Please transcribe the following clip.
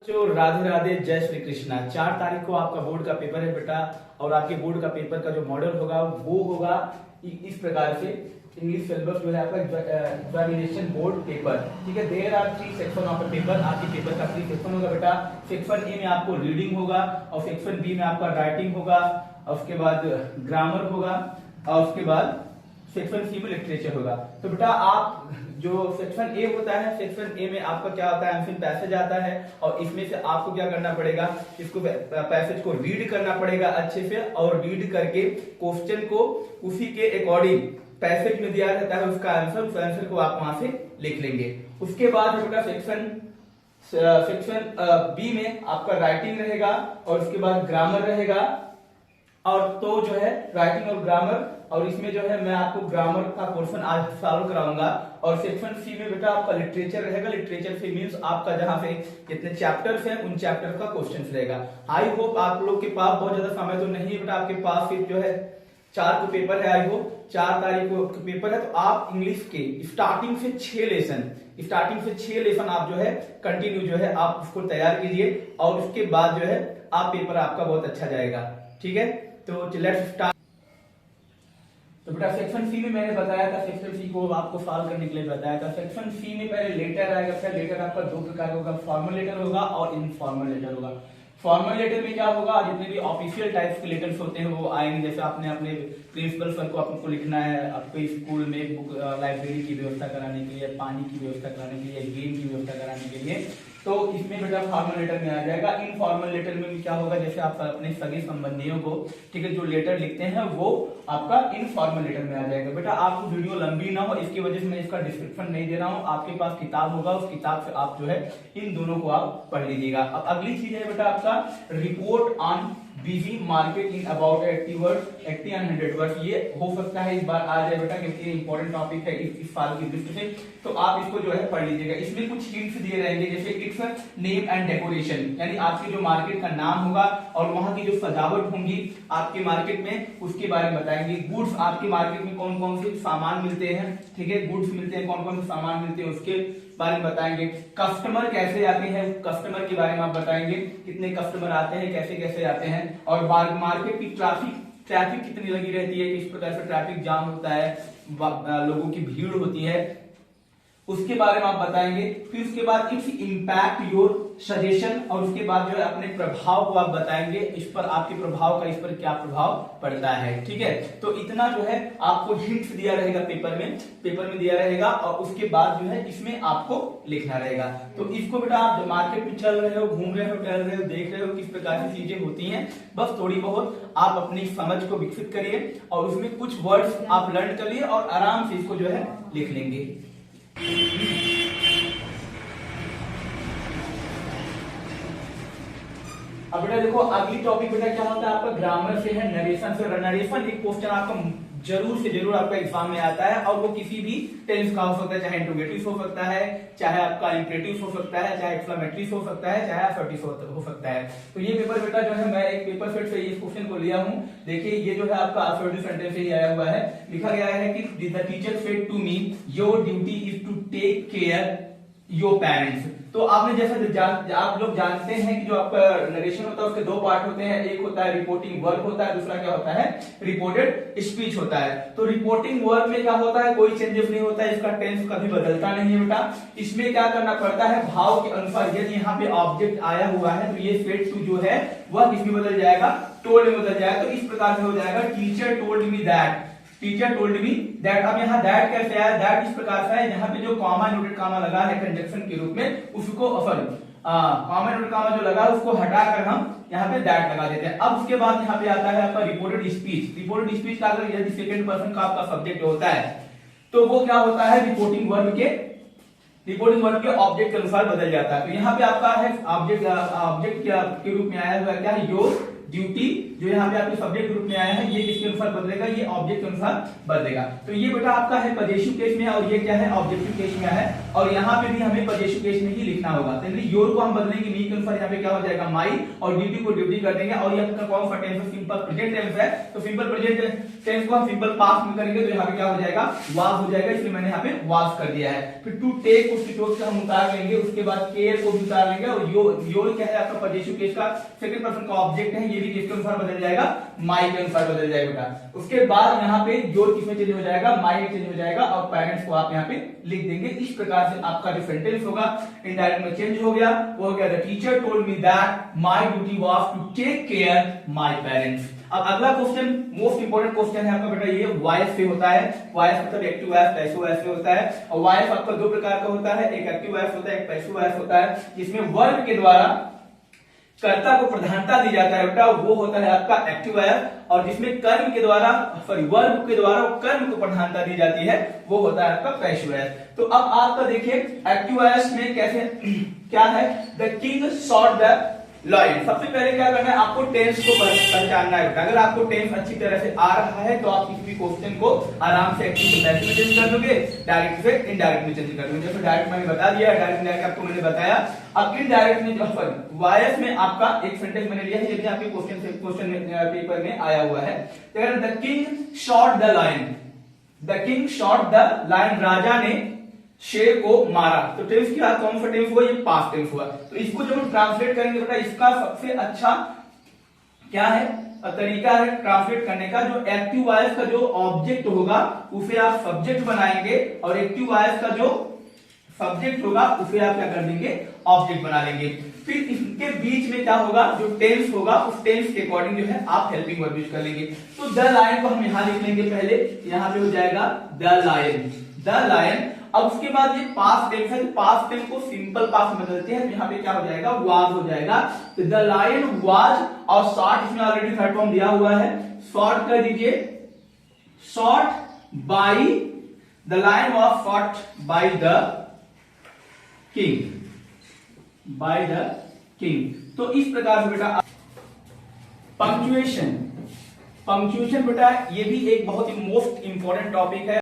जो राधे राधे जय श्री कृष्णा। 4 तारीख को आपका बोर्ड का पेपर है बेटा, और आपके बोर्ड का पेपर का जो मॉडल होगा वो होगा इस प्रकार से। इंग्लिश सिलेबस जो है आपका एग्जामिनेशन बोर्ड पेपर, ठीक है। There are 3 section of paper. आपके पेपर का 3 सेक्शन होगा बेटा। सेक्शन ए में आपको रीडिंग होगा, और सेक्शन बी में आपका राइटिंग होगा, और उसके बाद ग्रामर होगा, और उसके बाद सेक्शन सी में लिटरेचर होगा। तो बेटा आप जो सेक्शन ए होता है, सेक्शन ए में आपका क्या होता है, एमसीन पैसेज आता है, और इसमें से आपको क्या करना पड़ेगा, इसको पैसेज को रीड करना पड़ेगा अच्छे से, और रीड करके क्वेश्चन को उसी के अकॉर्डिंग पैसेज में दिया रहता है उसका आंसर, उस आंसर को आप वहां से लिख लेंगे। उसके बाद बेटा सेक्शन बी में आपका राइटिंग रहेगा, और उसके बाद ग्रामर रहेगा। और तो जो है राइटिंग और ग्रामर, और इसमें जो है मैं आपको ग्रामर का पोर्शन आज सॉल्व कराऊंगा। और सेक्शन सी में बेटा आपका लिटरेचर रहेगा। लिटरेचर से मींस आपका जहां से जितने चैप्टर्स हैं उन चैप्टर का क्वेश्चन रहेगा। आई होप आप लोग के पास बहुत ज्यादा समय तो नहीं है बेटा, आपके पास सिर्फ जो है 4 को पेपर है। आई होप 4 तारीख को पेपर है, तो आप इंग्लिश के स्टार्टिंग से 6 लेसन आप जो है कंटिन्यू जो है आप उसको तैयार कीजिए, और उसके बाद जो है आप पेपर आपका बहुत अच्छा जाएगा, ठीक है। तो लेट्स स्टार्ट। तो बेटा सेक्शन सी में मैंने बताया था, सेक्शन सी को आपको सॉल्व करने के लिए बताया था। सेक्शन सी में पहले लेटर आएगा। फिर लेटर आपका 2 प्रकार होगा, फॉर्मल लेटर होगा और इनफॉर्मल लेटर होगा। फॉर्मल लेटर में क्या होगा, जितने भी ऑफिशियल टाइप्स के लेटर्स होते हैं वो आएंगे। जैसे आपने अपने प्रिंसिपल सर को आपको लिखना है, आपको स्कूल में बुक लाइब्रेरी की व्यवस्था कराने के लिए, पानी की व्यवस्था कराने के लिए, गेम की व्यवस्था कराने के लिए, तो इसमें बेटा फॉर्मल लेटर में आ जाएगा। इनफॉर्मल लेटर में क्या होगा, जैसे आप अपने सगे संबंधियों को, ठीक है, जो लेटर लिखते हैं वो आपका इनफॉर्मल लेटर में आ जाएगा। बेटा आपको वीडियो लंबी ना हो इसकी वजह से मैं इसका डिस्क्रिप्शन नहीं दे रहा हूँ। आपके पास किताब होगा, उस किताब से आप जो है इन दोनों को आप पढ़ लीजिएगा। अब अगली चीज है बेटा आपका report on busy market in about 80 words, 80 and 100 words. ये हो सकता है इस बार आ जाए बेटा, क्योंकि इंपॉर्टेंट टॉपिक है इस साल की दृष्टि से, तो आप इसको जो है पढ़ लीजिएगा। इसमें कुछ हिंट्स दिए रहेंगे, जैसे इट्स नेम एंड डेकोरेशन, यानी आपके जो मार्केट का नाम होगा और वहां की जो सजावट होंगी आपके मार्केट में, उसके बारे में बताएंगे। गुड्स, आपके मार्केट में कौन कौन से सामान मिलते हैं, ठीक है, गुड्स मिलते हैं, कौन कौन से सामान मिलते हैं उसके बारे में बताएंगे। कस्टमर कैसे आते हैं, कस्टमर के बारे में आप बताएंगे, कितने कस्टमर आते हैं, कैसे कैसे आते हैं। और मार्केट की ट्रैफिक कितनी लगी रहती है, किस प्रकार से ट्रैफिक जाम होता है, लोगों की भीड़ होती है, उसके बारे में आप बताएंगे। फिर उसके बाद इट्स इम्पैक्ट योर सजेशन, और उसके बाद जो है अपने प्रभाव को आप बताएंगे, इस पर आपके प्रभाव का इस पर क्या प्रभाव पड़ता है, ठीक है। तो इतना जो है आपको हिंट्स दिया रहेगा पेपर में दिया रहेगा, और उसके बाद जो है इसमें आपको लिखना रहेगा। तो इसको बेटा आप मार्केट में चल रहे हो, घूम रहे हो, टहल रहे हो, देख रहे हो किस प्रकार की चीजें होती हैं, बस थोड़ी बहुत आप अपनी समझ को विकसित करिए, और उसमें कुछ वर्ड्स आप लर्न करिए और आराम से इसको जो है लिख लेंगे। अब बेटा देखो अगली टॉपिक बेटा क्या होता है आपका, ग्रामर से है, नरेशन से। नरेशन एक क्वेश्चन आपका जरूर से जरूर आपका एग्जाम में आता है, और वो किसी भी टेंस का हो सकता है, चाहे इंट्रोगेटिव हो सकता है, चाहे आपका इंपरेटिव हो सकता है, चाहे एक्सक्लेमेटरी हो सकता है, चाहे असर्टिव हो सकता है। तो ये पेपर बेटा जो है मैं एक पेपर सेट से इस क्वेश्चन को लिया हूँ। देखिए ये जो है आपका असर्टिव सेंटेंस से ही आया हुआ है। लिखा गया है कि the teacher said to me your duty is to take care your parents. तो आपने जैसा आप लोग जानते हैं कि जो आपका नरेशन होता है उसके 2 पार्ट होते हैं, एक होता है रिपोर्टिंग वर्ब होता है, दूसरा क्या होता है रिपोर्टेड स्पीच होता है। तो रिपोर्टिंग वर्ब में क्या होता है, कोई चेंजेस नहीं होता है, इसका टेंस कभी बदलता नहीं है बेटा। इसमें क्या करना पड़ता है, भाव के अनुसार, यदि यहाँ पे ऑब्जेक्ट आया हुआ है तो ये सेड टू जो है वह किसमें बदल जाएगा, टोल्ड में बदल जाएगा। तो इस प्रकार से हो जाएगा teacher told me that, teacher told me that. अब यहाँ दैट कैसे आया, दैट इस प्रकार से है, यहाँ पे जो कॉमा नोटेड कॉमा लगा है कंजक्शन के रूप में, उसको कॉमा नोटेड कॉमा जो लगा उसको हटाकर हम यहाँ पे दैट लगा देते हैं। अब उसके बाद यहाँ पे आता है आपका रिपोर्टेड स्पीच। रिपोर्टेड स्पीच का अगर यदि सेकंड पर्सन का आपका सब्जेक्ट होता है तो वो क्या होता है, रिपोर्टिंग वर्ब के ऑब्जेक्ट के अनुसार बदल जाता है। तो यहाँ पे आपका है ऑब्जेक्ट के रूप में आया हुआ क्या है, योर ड्यूटी जो यहाँ पे आपके सब्जेक्ट ग्रुप में आया है ये किसके अनुसार बदलेगा, ये ऑब्जेक्ट के अनुसार बदलेगा। तो ये बेटा आपका है पजेसिव केस में और ये क्या है ऑब्जेक्टिव केस में है, और यहाँ पे भी हमें पजेसिव केस में ही लिखना होगा। तो योर को हम बदलेंगे मी के अनुसार, यहाँ पे क्या हो जाएगा माई, और ड्यूटी को ड्यूटी कर देंगे। और ये आपका कौन सा टेंस है, सिंपल प्रेजेंट टेंस है, तो सिंपल प्रेजेंट टेंस को हम सिंपल पास्ट में करेंगे तो यहाँ पे क्या हो जाएगा वाज हो जाएगा, इसलिए मैंने यहाँ पे वाज कर दिया है। फिर टू टेक उसकी टोक से हम उतार लेंगे, उसके बाद केयर को भी उतार लेंगे, और योर क्या है आपका पजेसिव केस का सेकंड पर्सन का ऑब्जेक्ट है, ये भी किसके अनुसार बदल जाएगा माई के अनुसार बदल जाएगा बेटा। उसके बाद यहाँ पे योर किसमें चेंज हो जाएगा, माई में चेंज हो जाएगा, और पेरेंट्स को आप यहाँ पे लिख देंगे। इस प्रकार से आपका जो सेंटेंस होगा इनडायरेक्ट में चेंज हो गया, वो हो गया the teacher told me that my duty was to take care my parents. अब अगला क्वेश्चन मोस्ट इंपोर्टेंट क्वेश्चन है आपका बेटा, ये वॉइस पे होता है। वॉइस मतलब एक्टिव वॉइस पैसिव वॉइस पे होता है, और वॉइस आपका दो प्रकार का होता है, एक एक्टिव वॉइस होता है, एक पैसिव वॉइस होता है, जिसमें वर्ब के द्वारा कर्ता को प्रधानता दी जाता है बेटा, वो होता है आपका एक्टिव वॉइस, और जिसमें कर्म के द्वारा वर्ब के द्वारा कर्म को प्रधानता दी जाती है वो होता है आपका पैसिव वॉइस। तो अब आपका देखिए एक्टिव वॉइस में कैसे क्या है, the king shot the lion. सबसे पहले क्या करना है आपको टेंस को पहचानना है। अगर आपको टेंस अच्छी तरह से आ रहा है तो आप किसी भी क्वेश्चन को आराम से एक्टिव से पैसिव में चेंज कर दोगे, डायरेक्ट से इनडायरेक्ट में चेंज कर दोगे। जैसे डायरेक्ट मैंने बता दिया, डायरेक्ट इनडायरेक्ट आपको मैंने बताया। अब इनडायरेक्ट में वॉइस में आपका एक सेंटेंस मैंने लिया है, ये भी आपके क्वेश्चन पेपर में आया हुआ है। The king shot the lion, the king shot the lion, राजा ने शेर को मारा। तो टेंस क्या कौन सा टेंस हुआ, ये पास्ट टेंस हुआ। तो इसको जब हम ट्रांसलेट करेंगे बेटा, इसका सबसे अच्छा क्या है तरीका है ट्रांसलेट करने का, जो एक्टिव वॉइस का जो ऑब्जेक्ट होगा उसे आप सब्जेक्ट बनाएंगे, और एक्टिव वॉइस का जो सब्जेक्ट होगा उसे आप क्या कर देंगे ऑब्जेक्ट बना लेंगे। फिर इसके बीच में क्या होगा, जो टेंस होगा उस टेंस के अकॉर्डिंग जो है आप हेल्पिंग वर्ब यूज कर लेंगे। तो द लायन को हम यहां लिख लेंगे, पहले यहाँ पे हो जाएगा द लायन, द लायन। अब उसके बाद ये पास्ट टेंस है, पास्ट टेंस को सिंपल पास्ट में बदलते हैं, तो यहाँ पे क्या हो जाएगा वाज हो जाएगा। तो द लायन वाज, और शॉर्ट इसमें ऑलरेडी थर्ड फॉर्म दिया हुआ है, शॉर्ट कर दीजिए, shot by the lion was shot by the king, by the king. तो इस प्रकार से बेटा पंक्चुएशन, पंक्चुएशन बेटा ये भी एक बहुत ही मोस्ट इंपॉर्टेंट टॉपिक है।